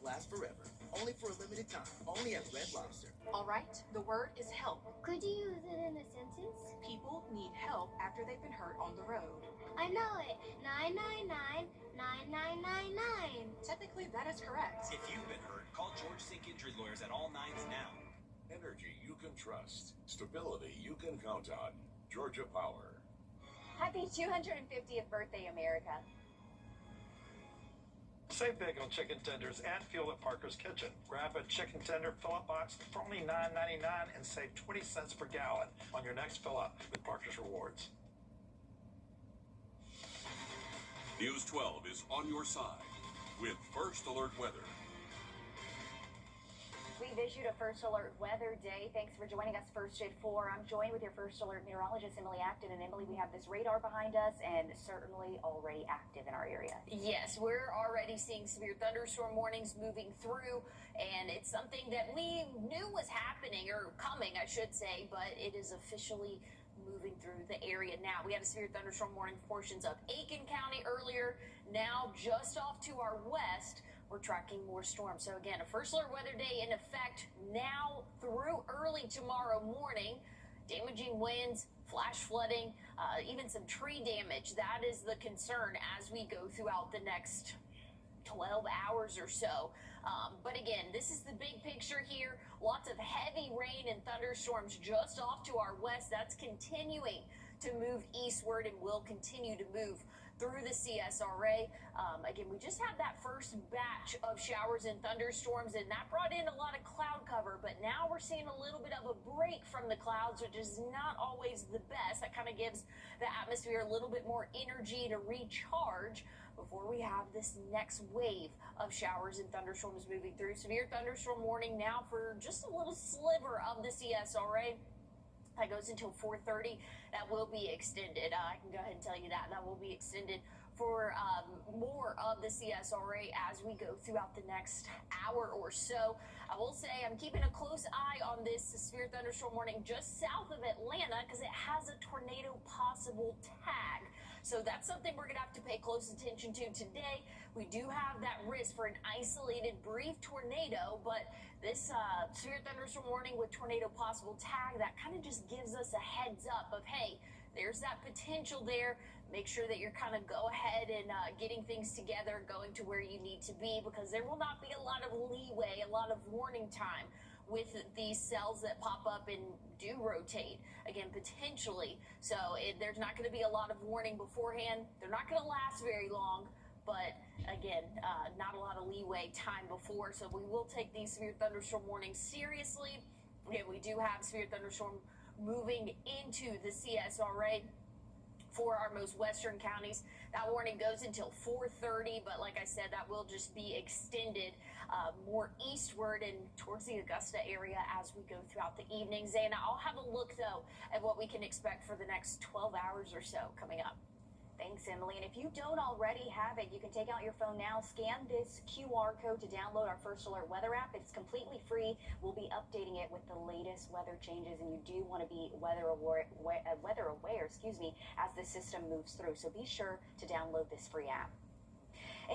last forever. Only for a limited time. Only at Red Lobster. All right, the word is help. Could you use it in a sentence? People need help after they've been hurt on the road. I know it. 999 9999. Technically, that is correct. If you've been hurt, call George Sink Injury Lawyers at all nines now. Energy you can trust. Stability you can count on. Georgia Power. Happy 250th birthday, America. Save big on chicken tenders and fuel at Parker's Kitchen. Grab a chicken tender fill-up box for only $9.99 and save 20 cents per gallon on your next fill-up with Parker's Rewards. News 12 is on your side with First Alert Weather. We've issued a First Alert Weather Day. Thanks for joining us first at 4. I'm joined with your First Alert meteorologist, Emily Acton. And Emily, we have this radar behind us and certainly already active in our area. Yes, we're already seeing severe thunderstorm warnings moving through, and it's something that we knew was happening, or coming, I should say, but it is officially moving through the area now. We had a severe thunderstorm warning for portions of Aiken County earlier. Now, just off to our west, we're tracking more storms. So again, a First Alert Weather Day in effect now through early tomorrow morning. Damaging winds, flash flooding, even some tree damage. That is the concern as we go throughout the next 12 hours or so. But again, this is the big picture here. Lots of heavy rain and thunderstorms just off to our west. That's continuing to move eastward and will continue to move through the CSRA. Again, we just had that first batch of showers and thunderstorms, and that brought in a lot of cloud cover. But now we're seeing a little bit of a break from the clouds, which is not always the best. That kind of gives the atmosphere a little bit more energy to recharge before we have this next wave of showers and thunderstorms moving through. Severe thunderstorm warning now for just a little sliver of the CSRA. That goes until 4:30. That will be extended. I can go ahead and tell you that. That will be extended for more of the CSRA as we go throughout the next hour or so. I will say I'm keeping a close eye on this severe thunderstorm warning just south of Atlanta because it has a tornado possible tag. So that's something we're going to have to pay close attention to today. We do have that risk for an isolated brief tornado, but this severe thunderstorm warning with tornado possible tag, that kind of just gives us a heads up of, hey, there's that potential there. Make sure that you're kind of go ahead and getting things together, going to where you need to be, because there will not be a lot of leeway, a lot of warning time with these cells that pop up and do rotate, again, potentially. So there's not going to be a lot of warning beforehand. They're not going to last very long. But again, not a lot of leeway time before. So we will take these severe thunderstorm warnings seriously. Again, we do have severe thunderstorm moving into the CSRA for our most western counties. That warning goes until 4:30, but like I said, that will just be extended more eastward and towards the Augusta area as we go throughout the evening. Zana, I'll have a look, though, at what we can expect for the next 12 hours or so coming up. Thanks, Emily. And if you don't already have it, you can take out your phone now, scan this QR code to download our First Alert Weather app. It's completely free. We'll be updating it with the latest weather changes, and you do want to be weather aware, as the system moves through. So be sure to download this free app.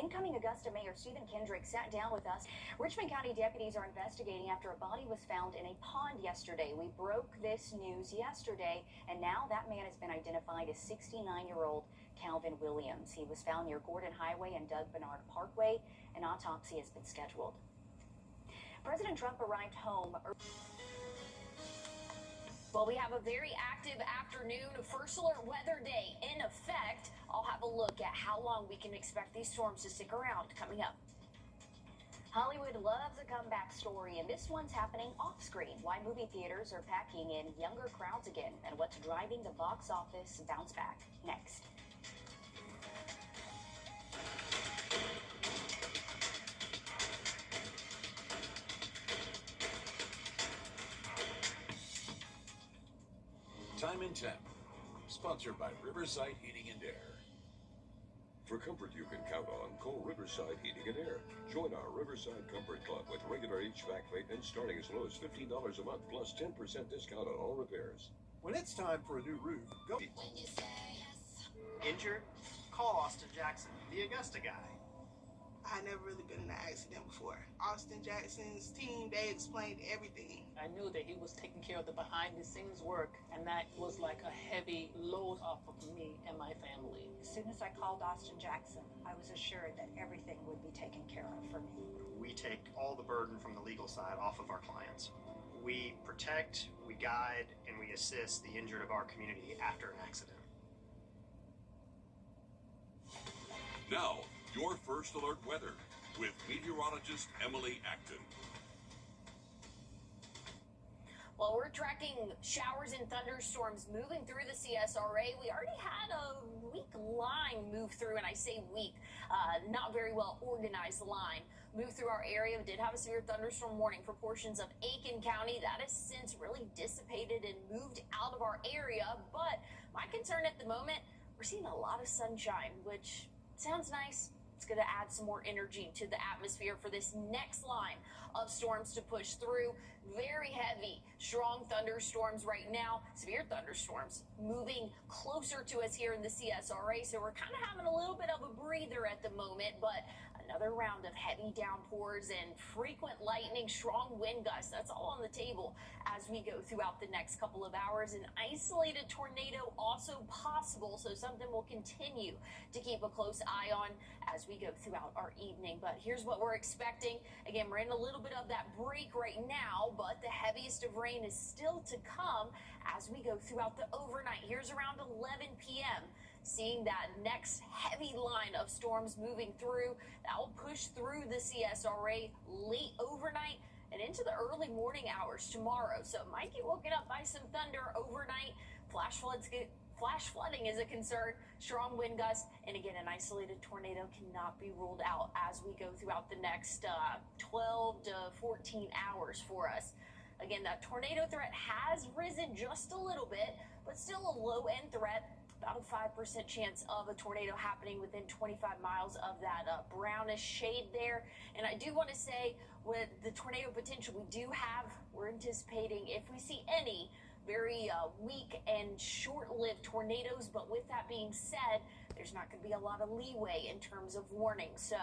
Incoming Augusta Mayor Stephen Kendrick sat down with us. Richmond County deputies are investigating after a body was found in a pond yesterday. We broke this news yesterday, and now that man has been identified as 69-year-old Calvin Williams. He was found near Gordon Highway and Doug Bernard Parkway. An autopsy has been scheduled. President Trump arrived home. Well, we have a very active afternoon, First Alert Weather Day in effect. I'll have a look at how long we can expect these storms to stick around coming up. Hollywood loves a comeback story, and this one's happening off-screen. Why movie theaters are packing in younger crowds again, and what's driving the box office bounce back. Next. Time and Temp, sponsored by Riverside Heating and Air. For comfort you can count on, call Riverside Heating and Air. Join our Riverside Comfort Club with regular HVAC maintenance starting as low as $15 a month plus 10% discount on all repairs. When it's time for a new roof, go. When you say yes. Injured? Call Austin Jackson, the Augusta guy. I never really been in an accident before. I Austin Jackson's team. They explained everything. I knew that he was taking care of the behind-the-scenes work, and that was like a heavy load off of me and my family. As soon as I called Austin Jackson, I was assured that everything would be taken care of for me. We take all the burden from the legal side off of our clients. We protect, we guide, and we assist the injured of our community after an accident. Now, your First Alert weather with meteorologist Emily Acton. Well, we're tracking showers and thunderstorms moving through the CSRA. We already had a weak line move through, and I say weak, not very well organized line move through our area. We did have a severe thunderstorm warning for portions of Aiken County. That has since really dissipated and moved out of our area. But my concern at the moment, we're seeing a lot of sunshine, which sounds nice. It's going to add some more energy to the atmosphere for this next line of storms to push through. Very heavy, strong thunderstorms right now, severe thunderstorms moving closer to us here in the CSRA. So we're kind of having a little bit of a breather at the moment, but another round of heavy downpours and frequent lightning, strong wind gusts. That's all on the table as we go throughout the next couple of hours. An isolated tornado also possible, so something we'll continue to keep a close eye on as we go throughout our evening. But here's what we're expecting. Again, we're in a little bit of that break right now, but the heaviest of rain is still to come as we go throughout the overnight. Here's around 11 p.m. Seeing that next heavy line of storms moving through. That will push through the CSRA late overnight and into the early morning hours tomorrow. So it might get woken up by some thunder overnight. Flash flooding is a concern. Strong wind gusts, and again, an isolated tornado cannot be ruled out as we go throughout the next 12 to 14 hours for us. Again, that tornado threat has risen just a little bit, but still a low-end threat. About a 5% chance of a tornado happening within 25 miles of that brownish shade there. And I do want to say, with the tornado potential we do have, we're anticipating, if we see any, very weak and short-lived tornadoes. But with that being said, there's not going to be a lot of leeway in terms of warnings. So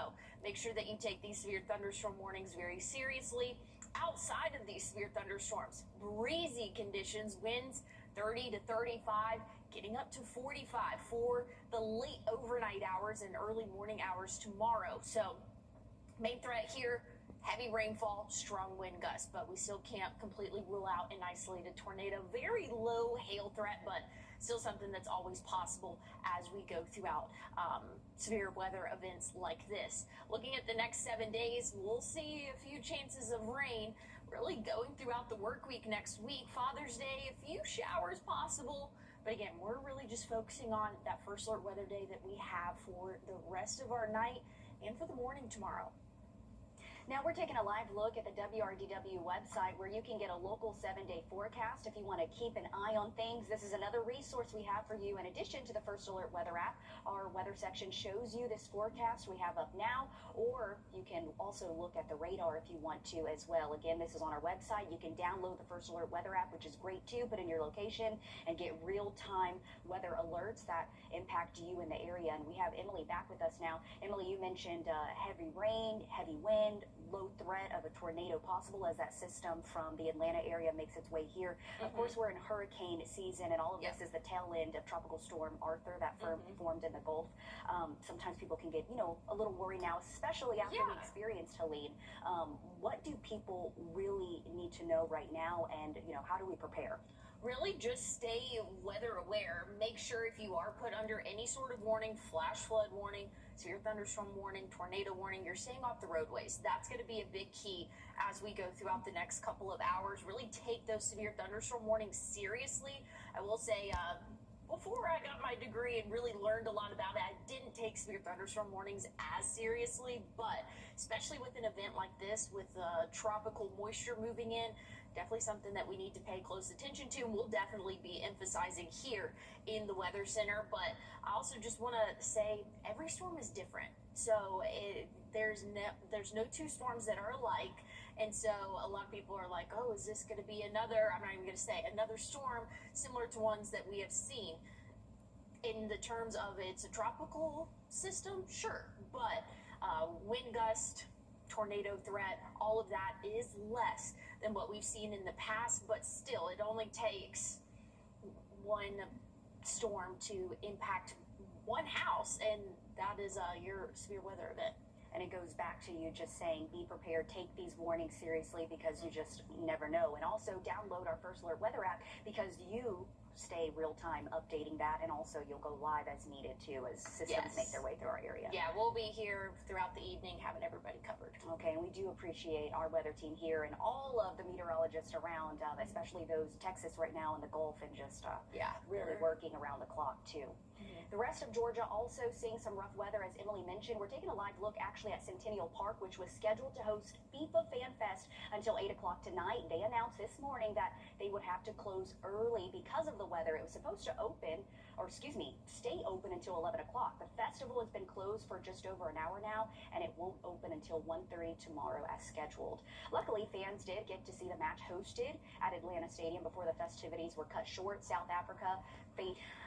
make sure that you take these severe thunderstorm warnings very seriously. Outside of these severe thunderstorms, breezy conditions, winds 30 to 35, getting up to 45 for the late overnight hours and early morning hours tomorrow. So main threat here, heavy rainfall, strong wind gusts, but we still can't completely rule out an isolated tornado. Very low hail threat, but still something that's always possible as we go throughout severe weather events like this. Looking at the next 7 days, we'll see a few chances of rain really going throughout the work week next week. Father's Day, a few showers possible. But again, we're really just focusing on that First Alert weather day that we have for the rest of our night and for the morning tomorrow. Now we're taking a live look at the WRDW website where you can get a local 7-day forecast if you want to keep an eye on things. This is another resource we have for you in addition to the First Alert weather app. Our weather section shows you this forecast we have up now, or you can also look at the radar if you want to as well. Again, this is on our website. You can download the First Alert weather app, which is great too. Put in your location and get real-time weather alerts that impact you in the area. And we have Emily back with us now. Emily, you mentioned heavy rain, heavy wind, low threat of a tornado possible as that system from the Atlanta area makes its way here. Of course, we're in hurricane season, and all of this is the tail end of Tropical Storm Arthur that formed in the Gulf. Sometimes people can get, a little worried now, especially after we experienced Helene. What do people really need to know right now, and, how do we prepare? Really just stay weather aware. Make sure if you are put under any sort of warning, flash flood warning, severe thunderstorm warning, tornado warning, you're staying off the roadways. That's going to be a big key as we go throughout the next couple of hours. Really take those severe thunderstorm warnings seriously. I will say, before I got my degree and really learned a lot about it, I didn't take severe thunderstorm warnings as seriously, but especially with an event like this, with tropical moisture moving in, definitely something that we need to pay close attention to, and we'll definitely be emphasizing here in the Weather Center. But I also just want to say every storm is different. So there's no two storms that are alike. And so a lot of people are like, oh, is this going to be another, I'm not even going to say, another storm similar to ones that we have seen. In the terms of it's a tropical system, sure. But wind gust, tornado threat, all of that is less than what we've seen in the past, but still, it only takes one storm to impact one house, and that is your severe weather event. And it goes back to you just saying, be prepared, take these warnings seriously because you just never know. And also download our First Alert Weather app because you stay real time updating that, and also you'll go live as needed too as systems make their way through our area. Yeah, we'll be here throughout the evening having everybody covered. Okay, and we do appreciate our weather team here and all of the meteorologists around, especially those Texas right now in the Gulf, and just really working around the clock too. The rest of Georgia also seeing some rough weather, as Emily mentioned. We're taking a live look actually at Centennial Park, which was scheduled to host FIFA Fan Fest until 8 o'clock tonight. They announced this morning that they would have to close early because of the weather. It was supposed to stay open until 11 o'clock. The festival has been closed for just over an hour now, and it won't open until 1:30 tomorrow as scheduled. Luckily, fans did get to see the match hosted at Atlanta Stadium before the festivities were cut short. South Africa,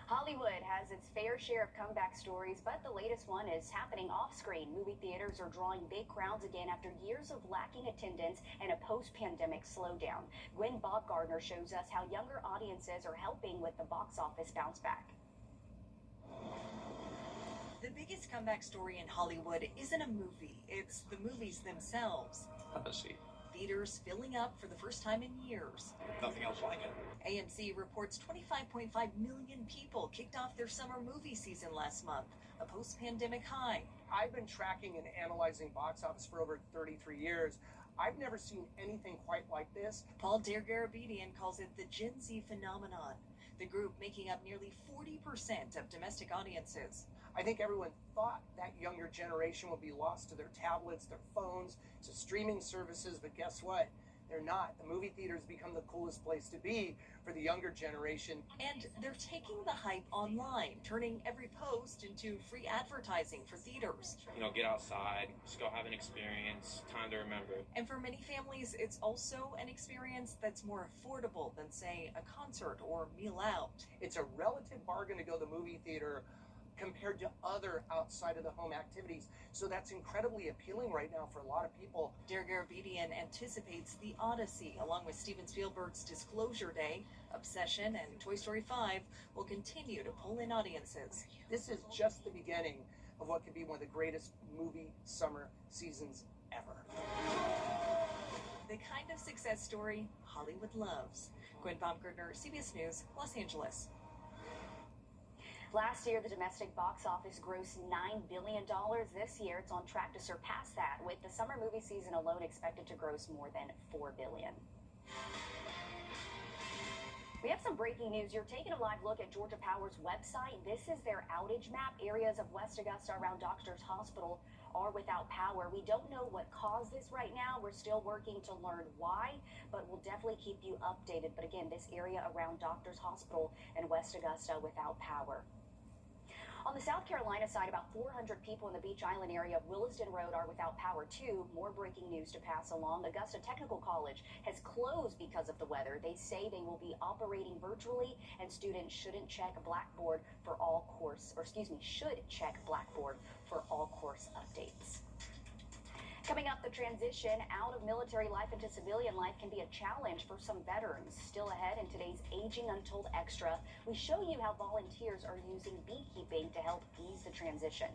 Hollywood has its fair share of comeback stories, but the latest one is happening off-screen. Movie theaters are drawing big crowds again after years of lacking attendance and a post-pandemic slowdown. Gwen Baumgartner shows us how younger audiences are helping with the box office bounce back. The biggest comeback story in Hollywood isn't a movie, it's the movies themselves. Have a seat. Theaters filling up for the first time in years. Nothing else like it. AMC reports 25.5 million people kicked off their summer movie season last month, a post-pandemic high. I've been tracking and analyzing box office for over 33 years. I've never seen anything quite like this. Paul Dergarabedian calls it the Gen Z phenomenon, the group making up nearly 40% of domestic audiences. I think everyone thought that younger generation would be lost to their tablets, their phones, to streaming services, but guess what? They're not. The movie theaters become the coolest place to be for the younger generation. And they're taking the hype online, turning every post into free advertising for theaters. Get outside, just go have an experience, time to remember. And for many families, it's also an experience that's more affordable than, say, a concert or meal out. It's a relative bargain to go to the movie theater compared to other outside of the home activities. So that's incredibly appealing right now for a lot of people. Dergarabedian anticipates The Odyssey, along with Steven Spielberg's Disclosure Day, Obsession, and Toy Story 5 will continue to pull in audiences. This is just the beginning of what could be one of the greatest movie summer seasons ever. The kind of success story Hollywood loves. Gwen Baumgartner, CBS News, Los Angeles. Last year, the domestic box office grossed $9 billion. This year, it's on track to surpass that, with the summer movie season alone expected to gross more than $4 billion. We have some breaking news. You're taking a live look at Georgia Power's website. This is their outage map. Areas of West Augusta around Doctors Hospital are without power. We don't know what caused this right now. We're still working to learn why, but we'll definitely keep you updated. But again, this area around Doctors Hospital and West Augusta without power. On the South Carolina side, about 400 people in the Beach Island area of Williston Road are without power too. More breaking news to pass along. Augusta Technical College has closed because of the weather. They say they will be operating virtually, and students shouldn't check Blackboard for all course, should check Blackboard for all course updates. Coming up, the transition out of military life into civilian life can be a challenge for some veterans. Still ahead in today's Aging Untold Extra, we show you how volunteers are using beekeeping to help ease the transition.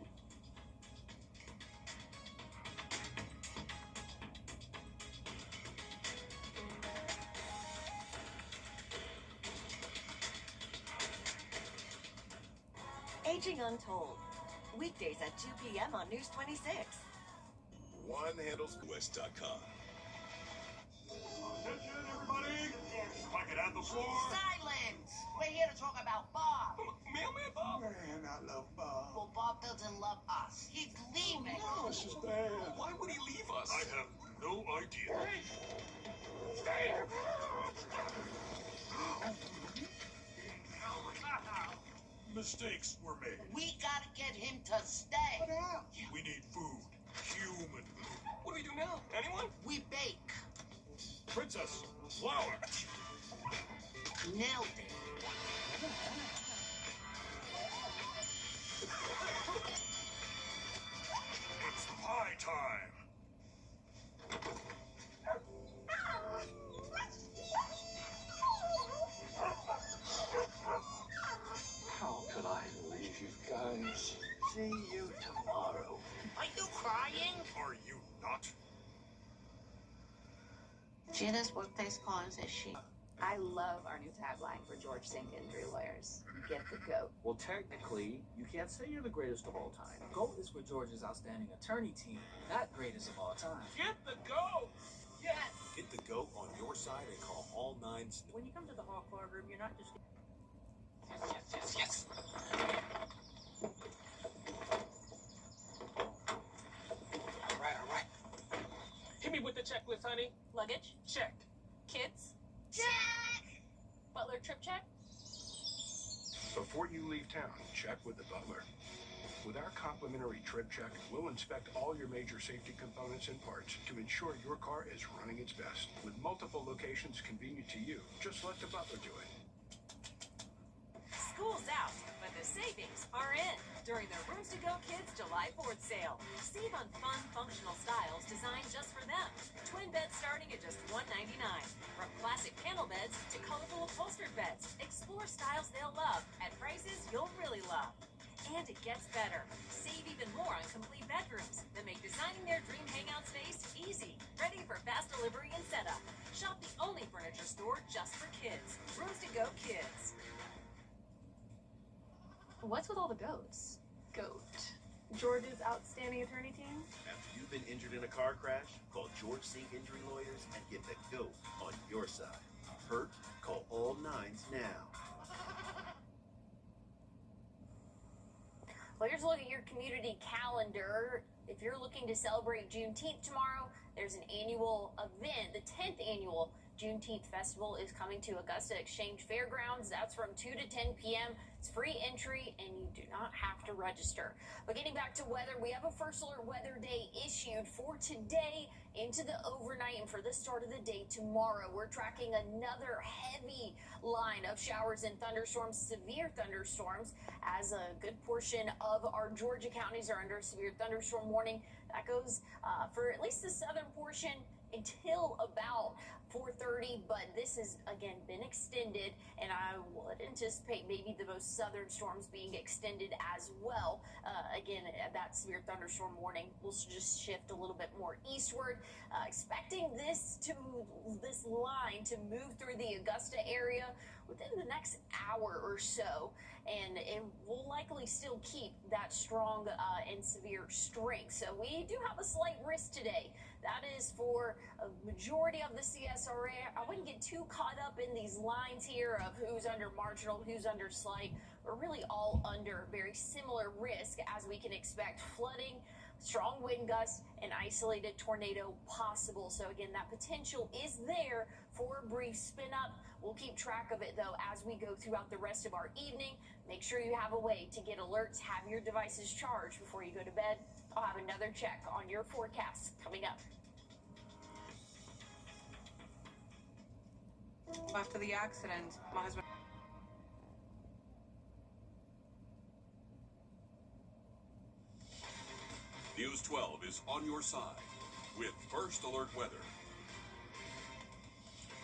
Aging Untold, weekdays at 2 p.m. on News 26. One handles West.com. Attention, everybody! Like it at the floor. Silence! We're here to talk about Bob. Mailman Bob? Man, I love Bob. Well, Bob doesn't love us. He's leaving. No, this is bad. Why would he leave us? I have no idea. Stay here. Mistakes were made. We gotta get him to stay. We need food. Human food. What do we do now? Anyone? We bake. Princess, flour. Nailed it. It's pie time. Gina's workplace column says she. I love our new tagline for George Sink Injury Lawyers. Get the GOAT. Well, technically, you can't say you're the greatest of all time. GOAT is for George's outstanding attorney team, not greatest of all time. Get the GOAT! Yes! Get the GOAT on your side and call all nines. When you come to the hall courtroom, you're not just... Yes. All right. Hit me with the checklist, honey. Luggage? Check. Kids? Check! Butler trip check? Before you leave town, check with the butler. With our complimentary trip check, we'll inspect all your major safety components and parts to ensure your car is running its best. With multiple locations convenient to you, just let the butler do it. School's out, but the savings are in during the Rooms to Go Kids July 4th sale. Save on fun, functional styles designed just for them. Twin beds starting at just $199. From classic panel beds to colorful upholstered beds, explore styles they'll love at prices you'll really love. And it gets better. Save even more on complete bedrooms that make designing their dream hangout space easy. Ready for fast delivery and setup. Shop the only furniture store just for kids. Rooms to Go Kids. What's with all the goats? GOAT. George's outstanding attorney team? After you've been injured in a car crash, call George Sink Injury Lawyers and get the GOAT on your side. Hurt? Call all nines now. Well, here's a look at your community calendar. If you're looking to celebrate Juneteenth tomorrow, there's an annual event. The 10th annual Juneteenth Festival is coming to Augusta Exchange Fairgrounds. That's from 2 to 10 p.m. It's free entry, and you do not have to register. But getting back to weather, we have a first alert weather day issued for today into the overnight and for the start of the day tomorrow. We're tracking another heavy line of showers and thunderstorms, severe thunderstorms, as a good portion of our Georgia counties are under severe thunderstorm warning. That goes for at least the southern portion until about 4:30, but this has again been extended, and I would anticipate maybe the most southern storms being extended as well. Again, that severe thunderstorm warning will just shift a little bit more eastward. Expecting this line to move through the Augusta area within the next hour or so, and it will likely still keep that strong and severe strength. So we do have a slight risk today. That is for a majority of the CSRA. I wouldn't get too caught up in these lines here of who's under marginal, who's under slight. We're really all under very similar risk as we can expect flooding, strong wind gusts, and isolated tornado possible. So again, that potential is there for a brief spin up. We'll keep track of it though as we go throughout the rest of our evening. Make sure you have a way to get alerts, have your devices charged before you go to bed. I'll have another check on your forecast coming up. After the accident, my husband... News 12 is on your side with First Alert Weather.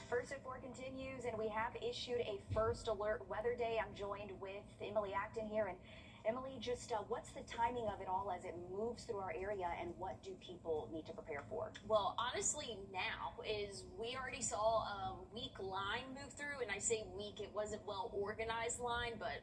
First at 4 continues, and we have issued a first alert weather day. I'm joined with Emily Acton here. And Emily, just what's the timing of it all as it moves through our area, and what do people need to prepare for? Well, honestly, now is we already saw a weak line move through, and I say weak, it wasn't well organized line, but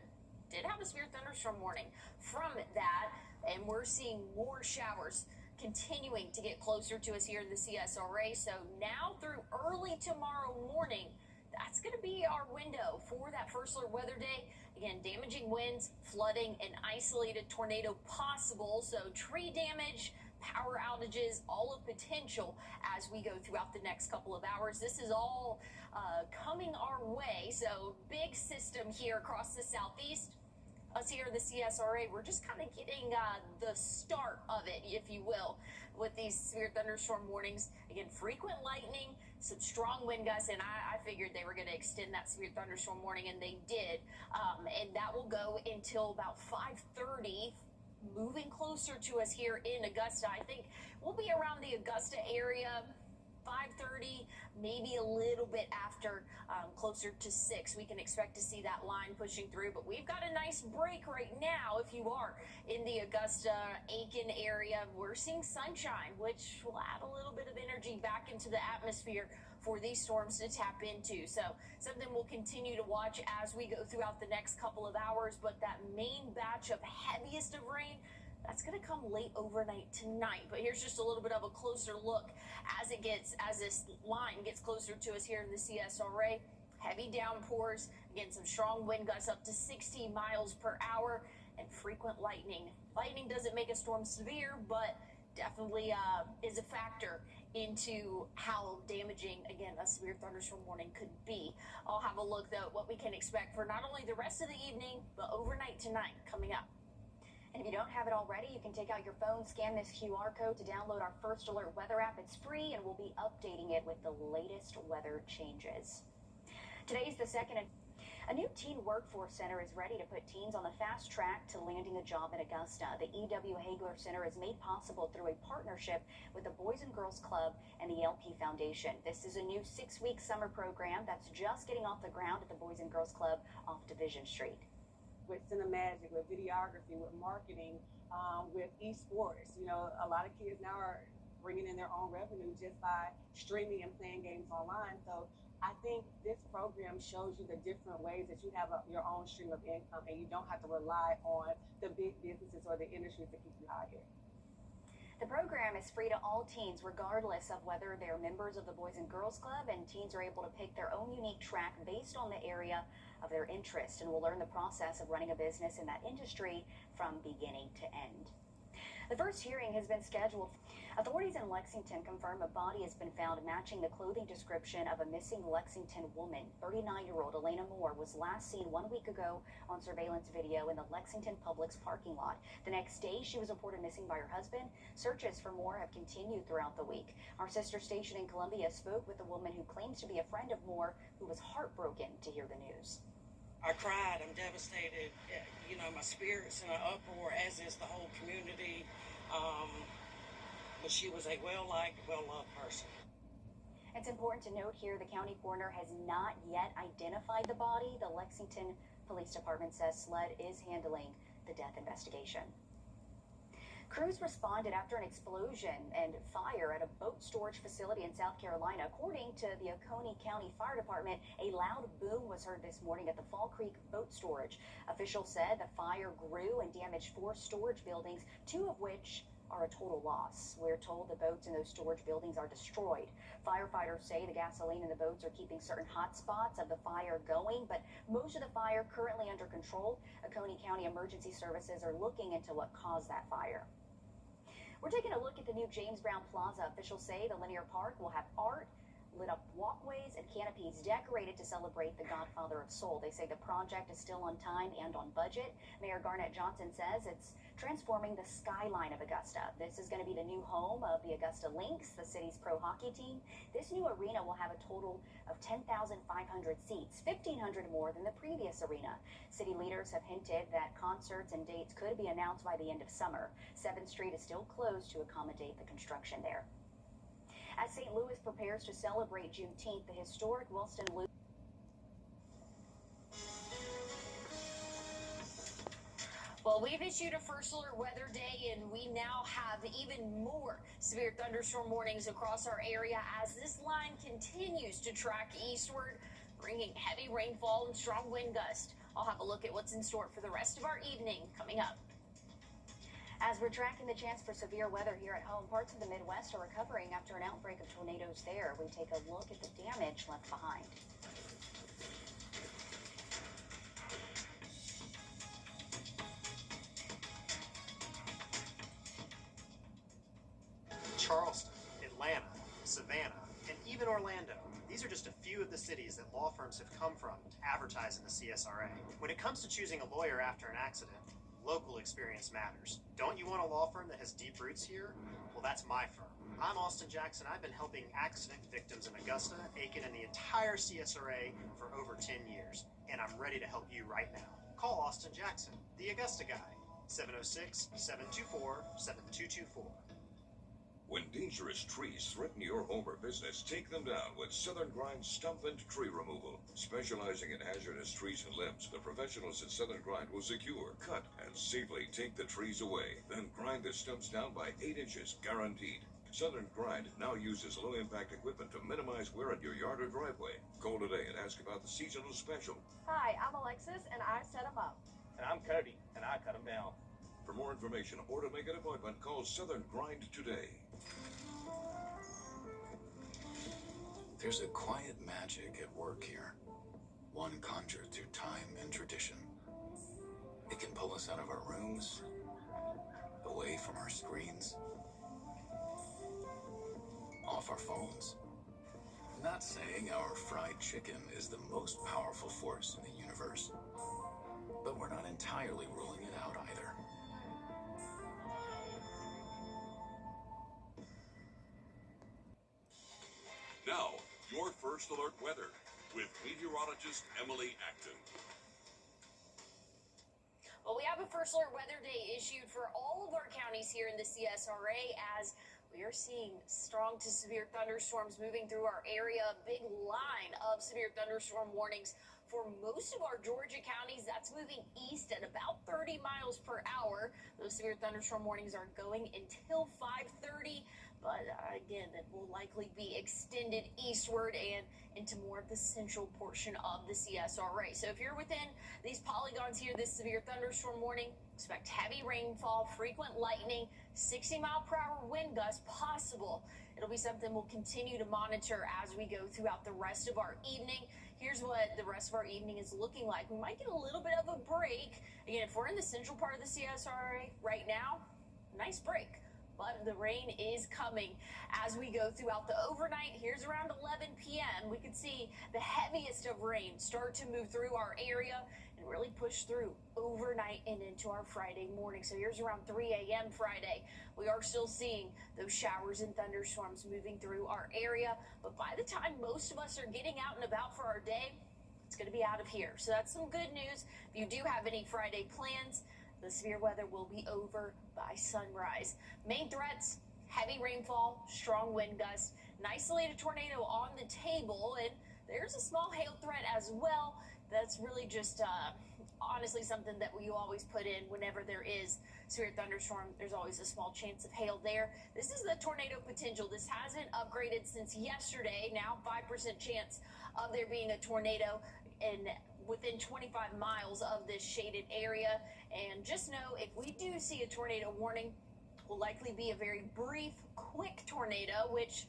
did have a severe thunderstorm warning from that, and we're seeing more showers continuing to get closer to us here in the CSRA. So now through early tomorrow morning, that's going to be our window for that first alert weather day. Again, damaging winds, flooding, and isolated tornado possible. So tree damage, power outages, all of potential as we go throughout the next couple of hours. This is all coming our way. So big system here across the southeast. Us here in the CSRA, we're just kind of getting the start of it, if you will, with these severe thunderstorm warnings. Again, frequent lightning, some strong wind gusts, and I figured they were going to extend that severe thunderstorm warning, and they did. And that will go until about 5:30, moving closer to us here in Augusta. I think we'll be around the Augusta area 5:30, maybe a little bit after, closer to 6. We can expect to see that line pushing through, but we've got a nice break right now. If you are in the Augusta, Aiken area, we're seeing sunshine, which will add a little bit of energy back into the atmosphere for these storms to tap into. So something we'll continue to watch as we go throughout the next couple of hours. But that main batch of heaviest of rain, that's going to come late overnight tonight. But here's just a little bit of a closer look as this line gets closer to us here in the CSRA. Heavy downpours, again, some strong wind gusts up to 60 miles per hour, and frequent lightning. Lightning doesn't make a storm severe, but definitely is a factor into how damaging, again, a severe thunderstorm warning could be. I'll have a look, though, at what we can expect for not only the rest of the evening, but overnight tonight coming up. And if you don't have it already, you can take out your phone, scan this QR code to download our First Alert weather app. It's free, and we'll be updating it with the latest weather changes. Today's the second. A new teen workforce center is ready to put teens on the fast track to landing a job in Augusta. The E.W. Hagler Center is made possible through a partnership with the Boys and Girls Club and the LP Foundation. This is a new 6-week summer program that's just getting off the ground at the Boys and Girls Club off Division Street. With cinemagic, with videography, with marketing, with esports. You know, a lot of kids now are bringing in their own revenue just by streaming and playing games online. So I think this program shows you the different ways that you have your own stream of income, and you don't have to rely on the big businesses or the industries to keep you hired. The program is free to all teens, regardless of whether they're members of the Boys and Girls Club, and teens are able to pick their own unique track based on the area of their interest, and will learn the process of running a business in that industry from beginning to end. The first hearing has been scheduled. Authorities in Lexington confirm a body has been found matching the clothing description of a missing Lexington woman. 39-year-old Elena Moore was last seen 1 week ago on surveillance video in the Lexington Publix parking lot. The next day, she was reported missing by her husband. Searches for Moore have continued throughout the week. Our sister station in Columbia spoke with a woman who claims to be a friend of Moore, who was heartbroken to hear the news. I cried. I'm devastated. You know, my spirit's in an uproar, as is the whole community. But she was a well-liked, well-loved person. It's important to note here the county coroner has not yet identified the body. The Lexington Police Department says SLED is handling the death investigation. Crews responded after an explosion and fire at a boat storage facility in South Carolina. According to the Oconee County Fire Department, a loud boom was heard this morning at the Fall Creek boat storage. Officials said the fire grew and damaged 4 storage buildings, 2 of which are a total loss. We're told the boats in those storage buildings are destroyed. Firefighters say the gasoline in the boats are keeping certain hot spots of the fire going, but most of the fire currently under control. Oconee County Emergency Services are looking into what caused that fire. We're taking a look at the new James Brown Plaza. Officials say the linear park will have art, lit up walkways, and canopies decorated to celebrate the Godfather of Soul. They say the project is still on time and on budget. Mayor Garnett Johnson says it's transforming the skyline of Augusta. This is going to be the new home of the Augusta Lynx, the city's pro hockey team. This new arena will have a total of 10,500 seats, 1,500 more than the previous arena. City leaders have hinted that concerts and dates could be announced by the end of summer. 7th Street is still closed to accommodate the construction there. As St. Louis prepares to celebrate Juneteenth, the historic Wilson Loop. Well, we've issued a First Alert weather day, and we now have even more severe thunderstorm warnings across our area as this line continues to track eastward, bringing heavy rainfall and strong wind gusts. I'll have a look at what's in store for the rest of our evening coming up. As we're tracking the chance for severe weather here at home, parts of the Midwest are recovering after an outbreak of tornadoes there. We take a look at the damage left behind. Charleston, Atlanta, Savannah, and even Orlando. These are just a few of the cities that law firms have come from to advertise in the CSRA. When it comes to choosing a lawyer after an accident, local experience matters. Don't you want a law firm that has deep roots here? Well, that's my firm. I'm Austin Jackson. I've been helping accident victims in Augusta, Aiken, and the entire CSRA for over 10 years, and I'm ready to help you right now. Call Austin Jackson, the Augusta guy, 706-724-7224. When dangerous trees threaten your home or business, take them down with Southern Grind Stump and Tree Removal. Specializing in hazardous trees and limbs, the professionals at Southern Grind will secure, cut, and safely take the trees away. Then grind the stumps down by 8 inches, guaranteed. Southern Grind now uses low-impact equipment to minimize wear on your yard or driveway. Call today and ask about the seasonal special. Hi, I'm Alexis, and I set them up. And I'm Cody, and I cut them down. For more information or to make an appointment, call Southern Grind today. There's a quiet magic at work here, one conjured through time and tradition. It can pull us out of our rooms, away from our screens, off our phones. Not saying our fried chicken is the most powerful force in the universe, but we're not entirely ruling it out either. Now, your first alert weather with meteorologist Emily Acton. Well, we have a first alert weather day issued for all of our counties here in the CSRA as we are seeing strong to severe thunderstorms moving through our area. A big line of severe thunderstorm warnings for most of our Georgia counties. That's moving east at about 30 miles per hour. Those severe thunderstorm warnings are going until 5:30. But again, that will likely be extended eastward and into more of the central portion of the CSRA. So if you're within these polygons here, this severe thunderstorm warning, expect heavy rainfall, frequent lightning, 60-mile-per-hour wind gusts possible. It'll be something we'll continue to monitor as we go throughout the rest of our evening. Here's what the rest of our evening is looking like. We might get a little bit of a break. Again, if we're in the central part of the CSRA right now, nice break. But the rain is coming as we go throughout the overnight. Here's around 11 p.m. We could see the heaviest of rain start to move through our area and really push through overnight and into our Friday morning. So here's around 3 a.m. Friday. We are still seeing those showers and thunderstorms moving through our area. But by the time most of us are getting out and about for our day, it's going to be out of here. So that's some good news. If you do have any Friday plans, the severe weather will be over by sunrise. Main threats, heavy rainfall, strong wind gusts, an isolated tornado on the table, and there's a small hail threat as well. That's really just honestly something that you always put in whenever there is severe thunderstorm. There's always a small chance of hail there. This is the tornado potential. This hasn't upgraded since yesterday. Now 5% chance of there being a tornado in within 25 miles of this shaded area. And just know, if we do see a tornado warning, it will likely be a very brief, quick tornado, which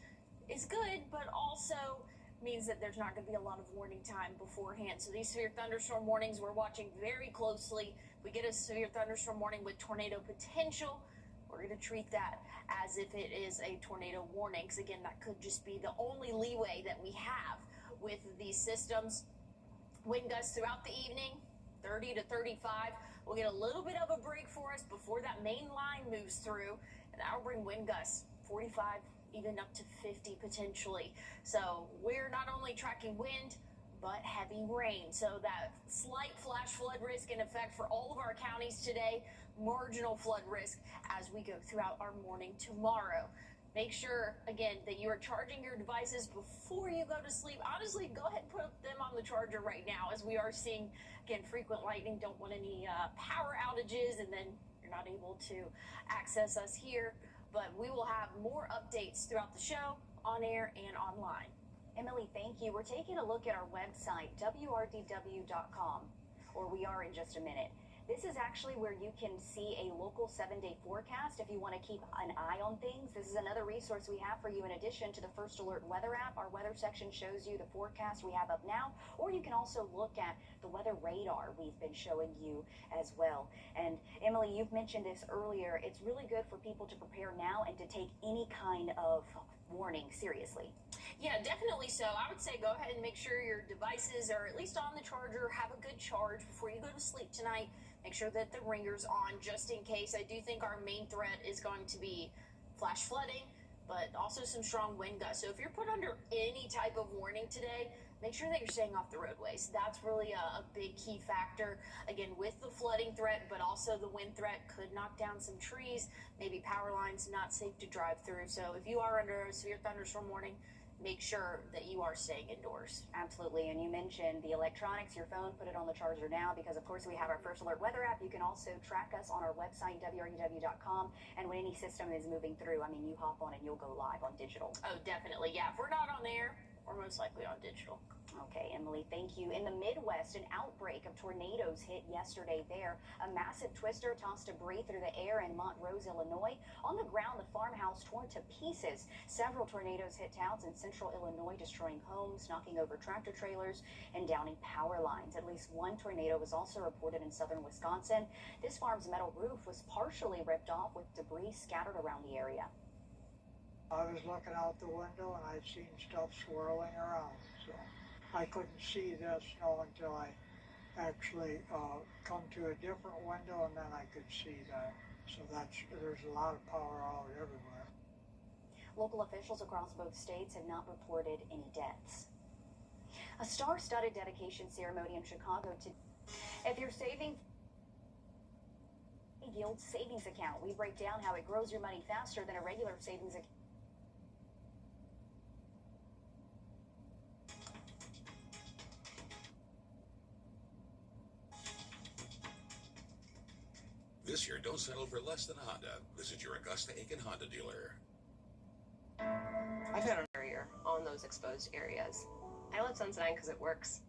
is good, but also means that there's not going to be a lot of warning time beforehand. So these severe thunderstorm warnings, we're watching very closely. If we get a severe thunderstorm warning with tornado potential, we're going to treat that as if it is a tornado warning. Because again, that could just be the only leeway that we have with these systems. Wind gusts throughout the evening, 30 to 35. We'll get a little bit of a break for us before that main line moves through, and that'll bring wind gusts 45, even up to 50 potentially. So we're not only tracking wind, but heavy rain. So that slight flash flood risk in effect for all of our counties today, marginal flood risk as we go throughout our morning tomorrow. Make sure, again, that you are charging your devices before you go to sleep. Honestly, go ahead and put them on the charger right now, as we are seeing, again, frequent lightning. Don't want any power outages, and then you're not able to access us here. But we will have more updates throughout the show, on air and online. Emily, thank you. We're taking a look at our website, wrdw.com, or we are in just a minute. This is actually where you can see a local 7-day forecast if you want to keep an eye on things. This is another resource we have for you in addition to the First Alert weather app. Our weather section shows you the forecast we have up now, or you can also look at the weather radar we've been showing you as well. And Emily, you've mentioned this earlier. It's really good for people to prepare now and to take any kind of warning seriously. Yeah, definitely so. I would say go ahead and make sure your devices are at least on the charger, have a good charge before you go to sleep tonight. Make sure that the ringer's on just in case. I do think our main threat is going to be flash flooding, but also some strong wind gusts. So if you're put under any type of warning today, make sure that you're staying off the roadways. That's really a big key factor. Again, with the flooding threat, but also the wind threat could knock down some trees, maybe power lines, not safe to drive through. So if you are under a severe thunderstorm warning, make sure that you are staying indoors. Absolutely. And you mentioned the electronics, your phone, put it on the charger now, because of course we have our First Alert weather app. You can also track us on our website, wrdw.com. And when any system is moving through, I mean, you hop on and you'll go live on digital. Oh, definitely. Yeah, if we're not on air, we're most likely on digital. Okay, Emily, thank you. In the Midwest, an outbreak of tornadoes hit yesterday there. A massive twister tossed debris through the air in Montrose, Illinois. On the ground, the farmhouse torn to pieces. Several tornadoes hit towns in central Illinois, destroying homes, knocking over tractor trailers, and downing power lines. At least one tornado was also reported in southern Wisconsin. This farm's metal roof was partially ripped off with debris scattered around the area. I was looking out the window and I'd seen stuff swirling around, so I couldn't see the snow until I actually come to a different window, and then I could see that. So there's a lot of power out everywhere. Local officials across both states have not reported any deaths. A star-studded dedication ceremony in Chicago today. If you're saving a Yield savings account, we break down how it grows your money faster than a regular savings account. This year, don't settle for less than a Honda. Visit your Augusta Aiken Honda dealer. I've had a barrier on those exposed areas. I let Sensodyne because it works.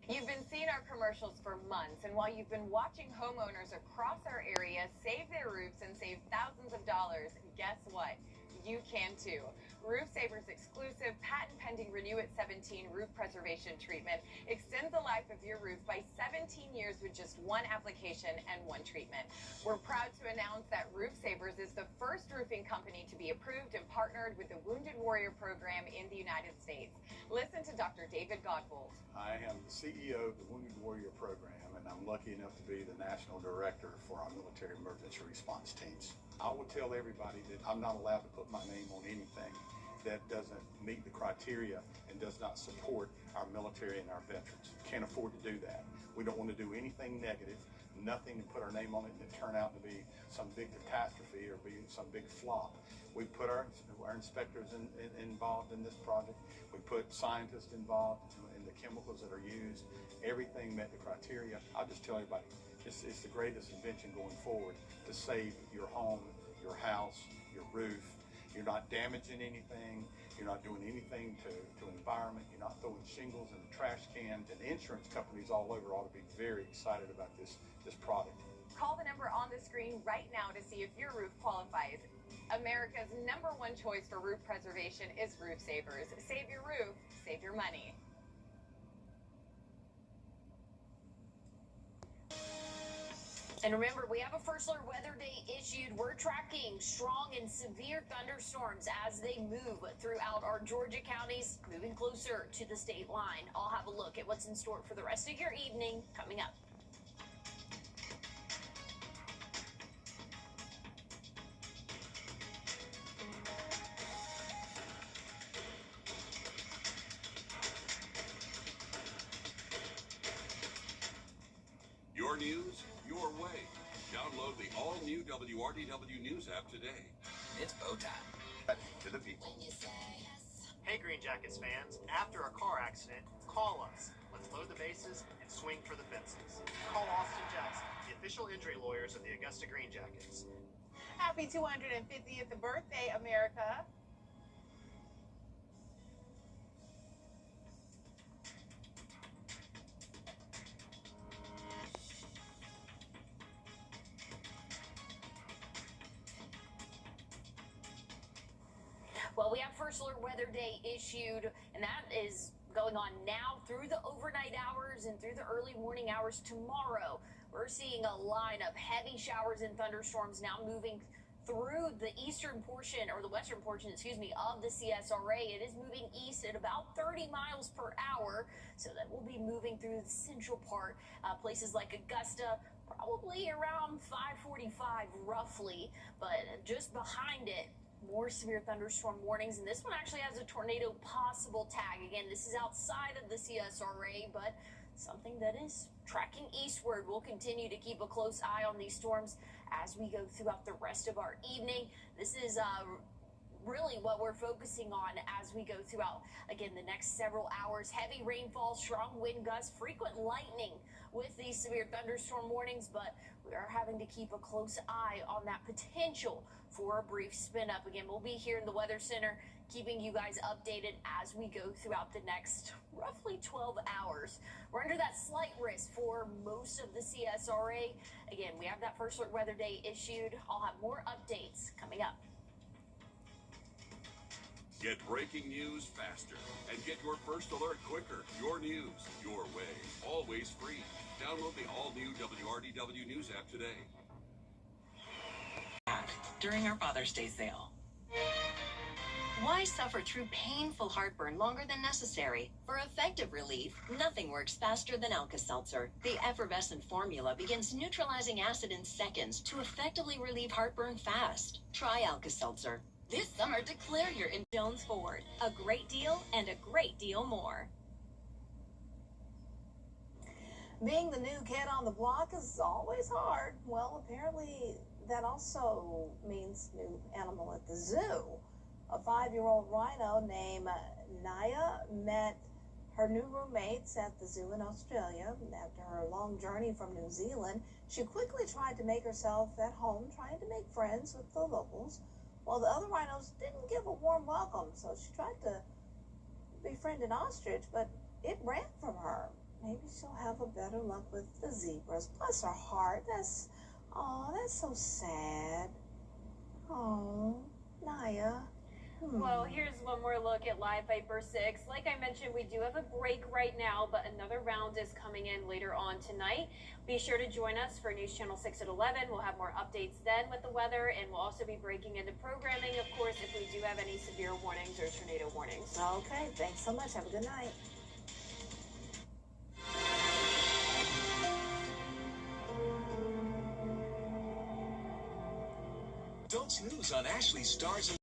You've been seeing our commercials for months, and while you've been watching homeowners across our area save their roofs and save thousands of dollars, guess what? You can too. Roof Saver's exclusive patent-pending Renew at 17 roof preservation treatment extends the life of your roof by 17 years with just one application and one treatment. We're proud to announce that Roof Savers is the first roofing company to be approved and partnered with the Wounded Warrior Program in the United States. Listen to Dr. David Godbold. I am the CEO of the Wounded Warrior Program, and I'm lucky enough to be the National Director for our military emergency response teams. I will tell everybody that I'm not allowed to put my name on anything that doesn't meet the criteria and does not support our military and our veterans. Can't afford to do that. We don't want to do anything negative, nothing to put our name on it that turn out to be some big catastrophe or be some big flop. We put our inspectors involved in this project. We put scientists involved in the chemicals that are used. Everything met the criteria. I'll just tell everybody, it's the greatest invention going forward to save your home, your house, your roof. You're not damaging anything. You're not doing anything to environment. You're not throwing shingles in the trash cans. And insurance companies all over ought to be very excited about this product. Call the number on the screen right now to see if your roof qualifies. America's #1 choice for roof preservation is Roof Savers. Save your roof, save your money. And remember, we have a First Alert Weather Day issued. We're tracking strong and severe thunderstorms as they move throughout our Georgia counties, moving closer to the state line. I'll have a look at what's in store for the rest of your evening coming up. Your news, your way. Download the all-new WRDW News app today. It's bow time. To the people. Hey, Green Jackets fans. After a car accident, call us. Let's load the bases and swing for the fences. Call Austin Jackson, the official injury lawyers of the Augusta Green Jackets. Happy 250th birthday, America. Well, we have First Alert Weather Day issued, and that is going on now through the overnight hours and through the early morning hours tomorrow. We're seeing a line of heavy showers and thunderstorms now moving through the eastern portion, or the western portion, excuse me, of the CSRA. It is moving east at about 30 miles per hour, so that will be moving through the central part, places like Augusta, probably around 5:45 roughly, but just behind it, more severe thunderstorm warnings, and this one actually has a tornado possible tag. Again, this is outside of the CSRA, but something that is tracking eastward. We'll continue to keep a close eye on these storms as we go throughout the rest of our evening. This is really what we're focusing on as we go throughout, again, the next several hours. Heavy rainfall, strong wind gusts, frequent lightning with these severe thunderstorm warnings, but we are having to keep a close eye on that potential for a brief spin up. Again, we'll be here in the Weather Center keeping you guys updated as we go throughout the next roughly 12 hours. We're under that slight risk for most of the CSRA. Again, we have that first alert weather day issued. I'll have more updates coming up. Get breaking news faster and get your first alert quicker. Your news, your way, always free. Download the all-new WRDW News app today. During our Father's Day sale. Why suffer through painful heartburn longer than necessary? For effective relief, nothing works faster than Alka-Seltzer. The effervescent formula begins neutralizing acid in seconds to effectively relieve heartburn fast. Try Alka-Seltzer. This summer, declare your Jones Ford. A great deal and a great deal more. Being the new kid on the block is always hard. Well, apparently that also means new animal at the zoo. A 5-year-old rhino named Naya met her new roommates at the zoo in Australia. After her long journey from New Zealand, she quickly tried to make herself at home, trying to make friends with the locals. Well, the other rhinos didn't give a warm welcome, so she tried to befriend an ostrich, but it ran from her. Maybe she'll have a better luck with the zebras. Bless her heart. That's so sad. Oh, Naya. Well, here's one more look at Live Viper 6. Like I mentioned, we do have a break right now, but another round is coming in later on tonight. Be sure to join us for News Channel 6 at 11. We'll have more updates then with the weather, and we'll also be breaking into programming, of course, if we do have any severe warnings or tornado warnings. Okay, thanks so much. Have a good night. Don't snooze on Ashley's Stars and